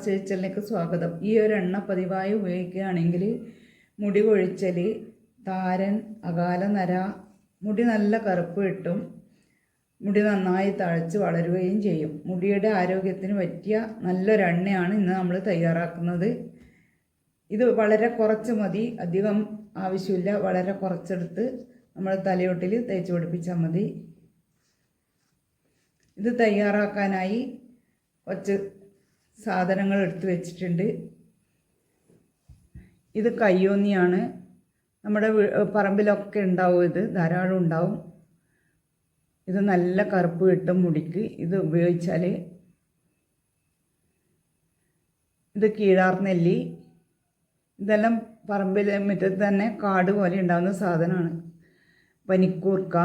ചെയ്ച്ചലിലേക്ക് സ്വാഗതം. ഈ ഒരു എണ്ണ പതിവായി ഉപയോഗിക്കുകയാണെങ്കിൽ മുടി കൊഴിച്ചൽ, താരൻ, അകാല നര, മുടി നല്ല കറുപ്പ് കിട്ടും. മുടി നന്നായി തഴച്ച് വളരുകയും ചെയ്യും. മുടിയുടെ ആരോഗ്യത്തിന് പറ്റിയ നല്ലൊരു എണ്ണയാണ് ഇന്ന് നമ്മൾ തയ്യാറാക്കുന്നത്. ഇത് വളരെ കുറച്ച് മതി, അധികം ആവശ്യമില്ല. വളരെ കുറച്ചെടുത്ത് നമ്മൾ തലയോട്ടിൽ തേച്ച് പിടിപ്പിച്ചാൽ മതി. ഇത് തയ്യാറാക്കാനായി കുറച്ച് സാധനങ്ങൾ എടുത്തു വെച്ചിട്ടുണ്ട്. ഇത് കയ്യോന്നിയാണ്. നമ്മുടെ പറമ്പിലൊക്കെ ഉണ്ടാവും, ഇത് ധാരാളം ഉണ്ടാവും. ഇത് നല്ല കറുപ്പ് കിട്ടും മുടിക്ക് ഇത് ഉപയോഗിച്ചാൽ. ഇത് കീഴാർനെല്ലി. ഇതെല്ലാം പറമ്പിൽ മുറ്റത്ത് തന്നെ കാട് പോലെ ഉണ്ടാകുന്ന സാധനമാണ്. പനിക്കൂർക്ക,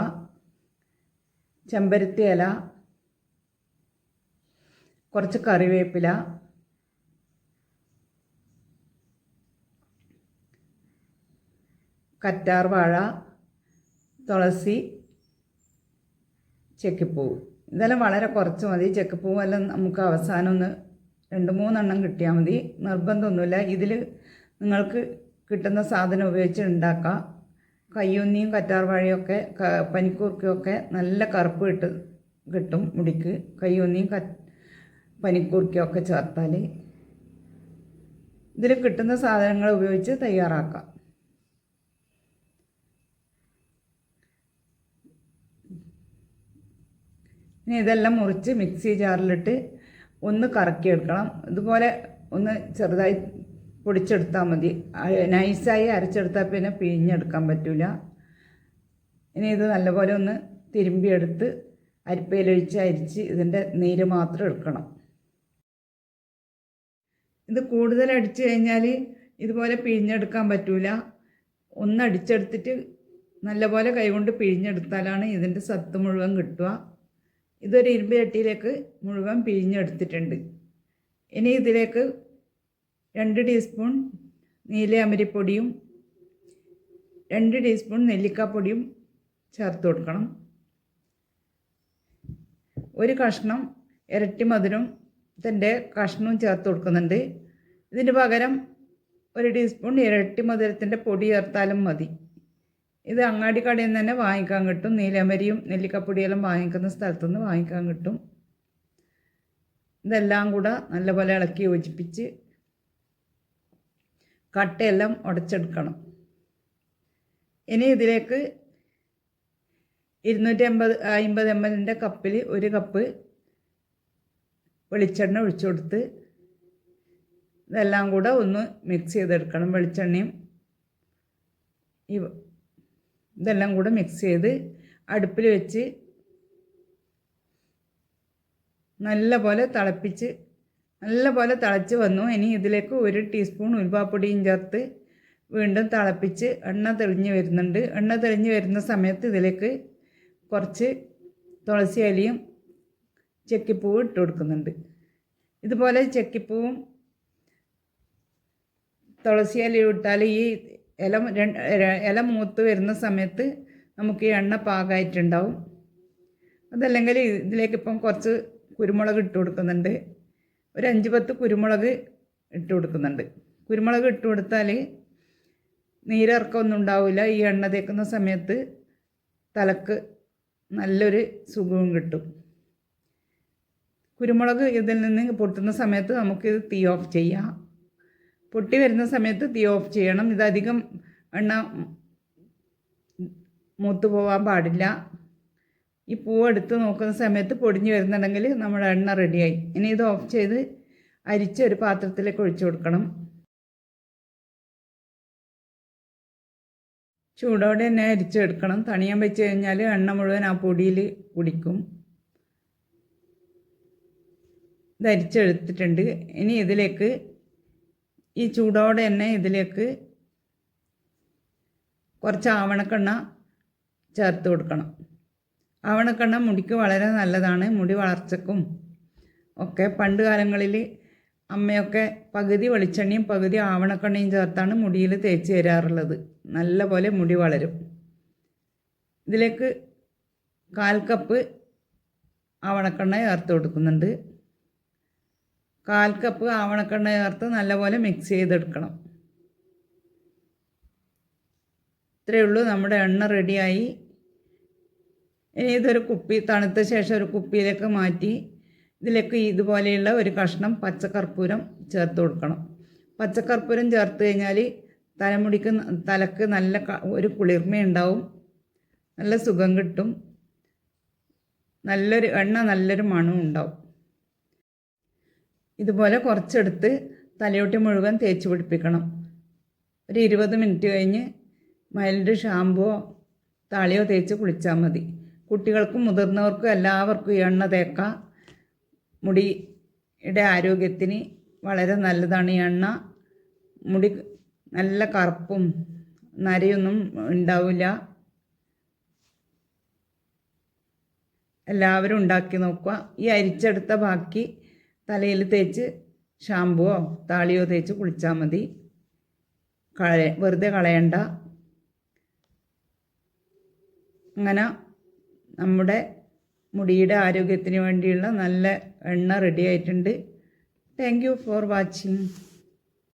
ചെമ്പരത്തി ഇല, കുറച്ച് കറിവേപ്പില, കറ്റാർ വാഴ, തുളസി, ചെക്കിപ്പൂവ്. ഇതെല്ലാം വളരെ കുറച്ച് മതി. ചെക്കിപ്പൂവെല്ലാം നമുക്ക് അവസാനം ഒന്ന് 2-3 എണ്ണം കിട്ടിയാൽ മതി, നിർബന്ധമൊന്നുമില്ല. ഇതിൽ നിങ്ങൾക്ക് കിട്ടുന്ന സാധനം ഉപയോഗിച്ച് ഉണ്ടാക്കാം. കയ്യൊന്നിയും കറ്റാർ വാഴയൊക്കെ പനിക്കൂർക്കയൊക്കെ നല്ല കറുപ്പ് കിട്ടും മുടിക്ക്. കയ്യൊന്നിയും പനിക്കൂർക്കയൊക്കെ ചേർത്താൽ ഇതിൽ കിട്ടുന്ന സാധനങ്ങൾ ഉപയോഗിച്ച് തയ്യാറാക്കാം. ഇനി ഇതെല്ലാം മുറിച്ച് മിക്സി ജാറിലിട്ട് ഒന്ന് കറക്കിയെടുക്കണം. ഇതുപോലെ ഒന്ന് ചെറുതായി പൊടിച്ചെടുത്താൽ മതി. നൈസായി അരച്ചെടുത്താൽ പിന്നെ പിഴിഞ്ഞെടുക്കാൻ പറ്റില്ല. ഇനി ഇത് നല്ലപോലെ ഒന്ന് തിരുമ്പിയെടുത്ത് അരിപ്പയിലൊഴിച്ച് അരിച്ച് ഇതിൻ്റെ നീര് മാത്രം എടുക്കണം. ഇത് കൂടുതൽ അടിച്ചു കഴിഞ്ഞാൽ ഇതുപോലെ പിഴിഞ്ഞെടുക്കാൻ പറ്റില്ല. ഒന്ന് അടിച്ചെടുത്തിട്ട് നല്ലപോലെ കൈകൊണ്ട് പിഴിഞ്ഞെടുത്താലാണ് ഇതിൻ്റെ സത്ത് മുഴുവൻ കിട്ടുക. ഇതൊരു ഇരുമ്പ് ചട്ടിയിലേക്ക് മുഴുവൻ പിഴിഞ്ഞെടുത്തിട്ടുണ്ട്. ഇനി ഇതിലേക്ക് 2 ടീസ്പൂൺ നീലയമരിപ്പൊടിയും 2 ടീസ്പൂൺ നെല്ലിക്കാപ്പൊടിയും ചേർത്ത് കൊടുക്കണം. ഒരു കഷ്ണം ഇരട്ടി മധുരം ഇതിൻ്റെ കഷ്ണവും ചേർത്ത് കൊടുക്കുന്നുണ്ട്. ഇതിന് പകരം 1 ടീസ്പൂൺ ഇരട്ടി മധുരത്തിൻ്റെ പൊടി ചേർത്താലും മതി. ഇത് അങ്ങാടി കടയിൽ നിന്ന് തന്നെ വാങ്ങിക്കാൻ കിട്ടും. നീലമരിയും നെല്ലിക്കപ്പൊടിയെല്ലാം വാങ്ങിക്കുന്ന സ്ഥലത്തുനിന്ന് വാങ്ങിക്കാൻ കിട്ടും. ഇതെല്ലാം കൂടെ നല്ലപോലെ ഇളക്കി യോജിപ്പിച്ച് കട്ടയെല്ലാം ഉടച്ചെടുക്കണം. ഇനി ഇതിലേക്ക് 250 ml കപ്പിൽ 1 കപ്പ് വെളിച്ചെണ്ണ ഒഴിച്ചു കൊടുത്ത് ഇതെല്ലാം കൂടെ ഒന്ന് മിക്സ് ചെയ്തെടുക്കണം. വെളിച്ചെണ്ണയും ഇതെല്ലാം കൂടെ മിക്സ് ചെയ്ത് അടുപ്പിൽ വെച്ച് നല്ലപോലെ തിളച്ച് വന്നു. ഇനി ഇതിലേക്ക് 1 ടീസ്പൂൺ ഉലുവാപ്പൊടിയും ചേർത്ത് വീണ്ടും തിളപ്പിച്ച് എണ്ണ തെളിഞ്ഞ് വരുന്നുണ്ട്. എണ്ണ തെളിഞ്ഞ് വരുന്ന സമയത്ത് ഇതിലേക്ക് കുറച്ച് തുളസി ഇലയും ചെക്കിപ്പൂവും ഇട്ട് കൊടുക്കുന്നുണ്ട്. ഇതുപോലെ ചെക്കിപ്പൂവും തുളസി ഇലയും ഇട്ടാൽ ഈ ഇല മൂത്ത് വരുന്ന സമയത്ത് നമുക്ക് ഈ എണ്ണ പാകമായിട്ടുണ്ടാവും. അതല്ലെങ്കിൽ ഇതിലേക്ക് ഇപ്പം കുറച്ച് കുരുമുളക് ഇട്ട് കൊടുക്കുന്നുണ്ട്. ഒരു 5-10 കുരുമുളക് ഇട്ട് കൊടുക്കുന്നുണ്ട്. കുരുമുളക് ഇട്ട് കൊടുത്താൽ നീരിറക്കമൊന്നും ഉണ്ടാവില്ല. ഈ എണ്ണ തേക്കുന്ന സമയത്ത് തലക്ക് നല്ലൊരു സുഖവും കിട്ടും. കുരുമുളക് ഇതിൽ നിന്ന് പൊട്ടുന്ന സമയത്ത് നമുക്കിത് തീ ഓഫ് ചെയ്യാം. പൊട്ടി വരുന്ന സമയത്ത് തീ ഓഫ് ചെയ്യണം. ഇതധികം എണ്ണ മൂത്ത് പോകാൻ പാടില്ല. ഈ പൂവെടുത്ത് നോക്കുന്ന സമയത്ത് പൊടിഞ്ഞ് വരുന്നുണ്ടെങ്കിൽ നമ്മുടെ എണ്ണ റെഡിയായി. ഇനി ഇത് ഓഫ് ചെയ്ത് അരിച്ച് ഒരു പാത്രത്തിലേക്ക് ഒഴിച്ചു കൊടുക്കണം. ചൂടോടെ തന്നെ അരിച്ചെടുക്കണം. തണിയാൻ വെച്ച് കഴിഞ്ഞാൽ എണ്ണ മുഴുവൻ ആ പൊടിയിൽ കുടിക്കും. ഇത് അരിച്ചെടുത്തിട്ടുണ്ട്. ഇനി ഇതിലേക്ക് ഈ ചൂടോടെ തന്നെ ഇതിലേക്ക് കുറച്ച് ആവണക്കെണ്ണ ചേർത്ത് കൊടുക്കണം. ആവണക്കെണ്ണ മുടിക്ക് വളരെ നല്ലതാണ്. മുടി വളർച്ചക്കും ഒക്കെ പണ്ട് കാലങ്ങളിൽ അമ്മയൊക്കെ പകുതി വെളിച്ചെണ്ണയും പകുതി ആവണക്കെണ്ണയും ചേർത്താണ് മുടിയിൽ തേച്ച് തരാറുള്ളത്. നല്ല പോലെ മുടി വളരും. ഇതിലേക്ക് 1/4 കപ്പ് ആവണക്കെണ്ണ ചേർത്ത് കൊടുക്കുന്നുണ്ട്. 1/4 കപ്പ് ആവണക്കെണ്ണ ചേർത്ത് നല്ലപോലെ മിക്സ് ചെയ്തെടുക്കണം. ഇത്രയേ ഉള്ളൂ, നമ്മുടെ എണ്ണ റെഡിയായി. ഇനി ഇതൊരു തണുത്ത ശേഷം ഒരു കുപ്പിയിലേക്ക് മാറ്റി ഇതിലേക്ക് ഇതുപോലെയുള്ള ഒരു കഷ്ണം പച്ചക്കർപ്പൂരം ചേർത്ത് കൊടുക്കണം. പച്ചക്കർപ്പൂരം ചേർത്ത് കഴിഞ്ഞാൽ തലക്ക് നല്ല ഒരു കുളിർമയുണ്ടാവും, നല്ല സുഖം കിട്ടും, നല്ലൊരു മണവും ഉണ്ടാവും. ഇതുപോലെ കുറച്ചെടുത്ത് തലയോട്ടി മുഴുവൻ തേച്ച് പിടിപ്പിക്കണം. ഒരു 20 മിനിറ്റ് കഴിഞ്ഞ് മൈൽഡ് ഷാമ്പുവോ താളിയോ തേച്ച് കുളിച്ചാൽ മതി. കുട്ടികൾക്കും മുതിർന്നവർക്കും എല്ലാവർക്കും ഈ എണ്ണ തേക്കാം. മുടിയുടെ ആരോഗ്യത്തിന് വളരെ നല്ലതാണ് ഈ എണ്ണ. മുടി നല്ല കറുപ്പും നരയൊന്നും ഉണ്ടാവില്ല. എല്ലാവരും ഉണ്ടാക്കി നോക്കുക. ഈ അരിച്ചെടുത്ത ബാക്കി തലയിൽ തേച്ച് ഷാമ്പുവോ താളിയോ തേച്ച് കുളിച്ചാൽ മതി. വെറുതെ കളയണ്ട. അങ്ങനെ നമ്മുടെ മുടിയുടെ ആരോഗ്യത്തിന് വേണ്ടിയുള്ള നല്ല എണ്ണ റെഡി ആയിട്ടുണ്ട്. Thank you for watching.